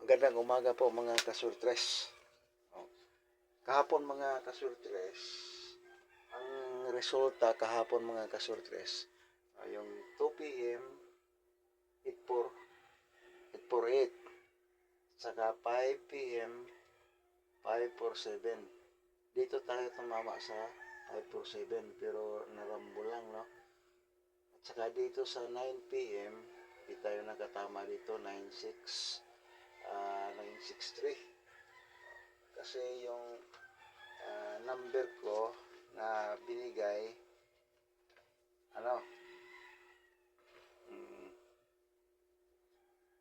Magandang umaga po mga kasurtres. Kahapon mga kasurtres, ang resulta kahapon mga kasurtres, yung 2 p.m. 8-4, 848, saka 5 p.m. 547. Dito tayo tumama sa 547 pero narambo lang, no? At saka dito sa 9 p.m. di tayo nakatama dito, 963. Kasi yung number ko na binigay, ano,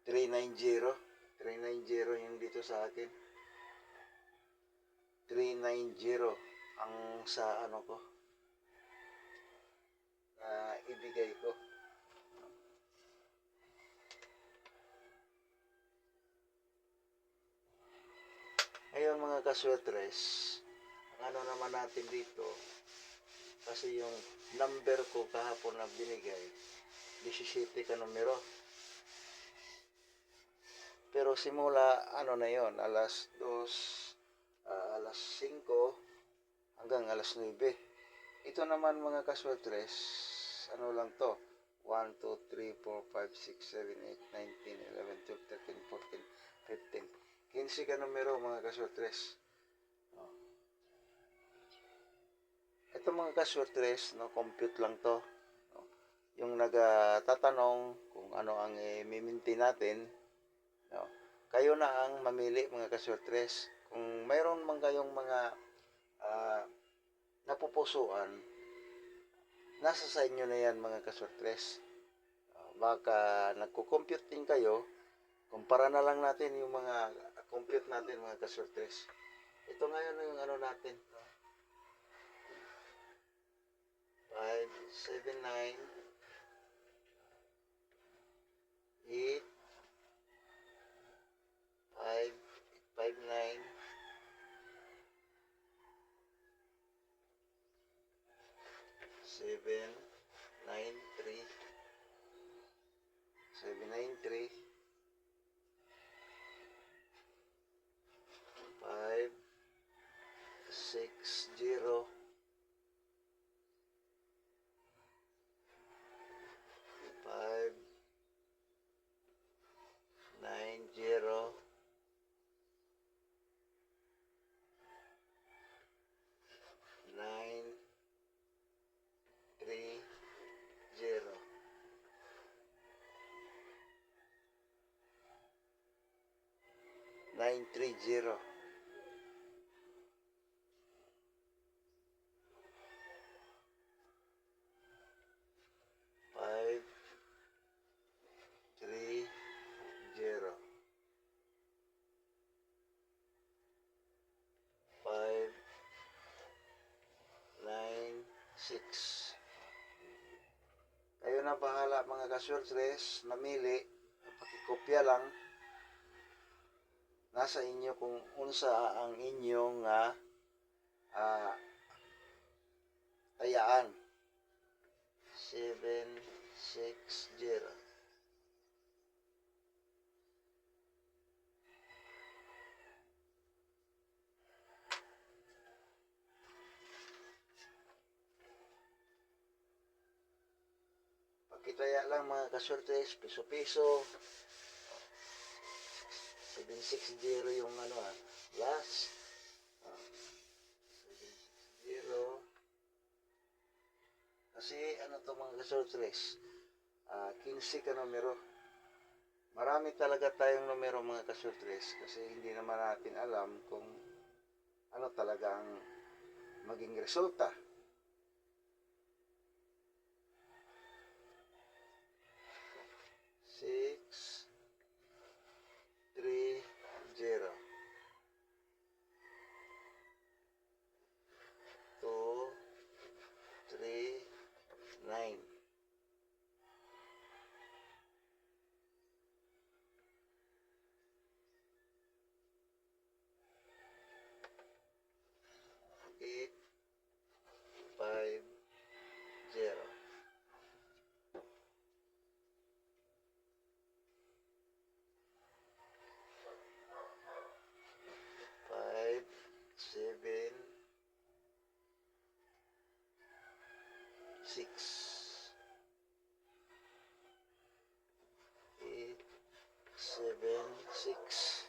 390. 390 yung dito sa akin. 390 ang sa ano ko, na ibigay ko. Ngayon mga kaswetres, ang ano naman natin dito, kasi yung number ko kahapon na binigay, 17 ka numero. Pero simula ano na yon, alas 2, alas 5 hanggang alas 9. Ito naman mga kaswetres, ano lang to, 1, 2, 3, 4, 5, 6, 7, 8, 9, 10, 11, 12, 13, 14, 15. 15 ka numero mga kaswetres. Ito mga kaswetres, no, compute lang to. No? Yung nagtatanong kung ano ang i-maintain natin, no? Kayo na ang mamili mga kaswetres. Kung mayroon man kayong mga napupusuan, nasa sa inyo na yan mga kaswetres. Baka nagko-compute din kayo, kumpara na lang natin yung mga compute natin mga kaswetres. Ito ngayon yung ano natin, 5, 7, 9, 8, 5, 5, 9, 7, 9, 3, 7, 9, 3, 5, 6, 0, 5, 9, 0, 9, 3, 0. 930. 5, 3, 0. 5, 9, 6. Kayo na bahala mga kaswetres, namili, pakikopya lang. Nasa inyo kung unsa ang inyong tayaan. 7, 6, 0. Pakitaya lang mga kaswetres, piso-piso. 760 yung ano last. 760. Kasi ano to mga kaswetres, 15 ka numero. Marami talaga tayong numero mga kaswetres kasi hindi naman natin alam kung ano talaga ang maging resulta. Six, 3, 0. 2, 3, 9. 8, 5, 0. 8, 7, 6.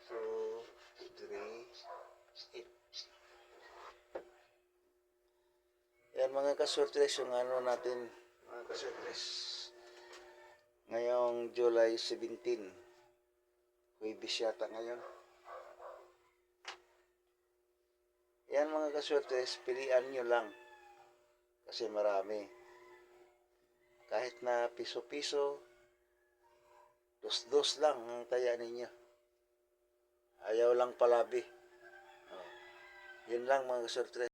2, 3, 8. Yan mga kasortres, yung ano natin, mga kasortres. Ngayong July 17. Huwebes yata ngayon. Yan mga kasortres, pilian nyo lang. Kasi marami. Kahit na piso-piso, dos-dos lang ang taya ninyo. Ayaw lang palabi. Yun lang mga kasortres.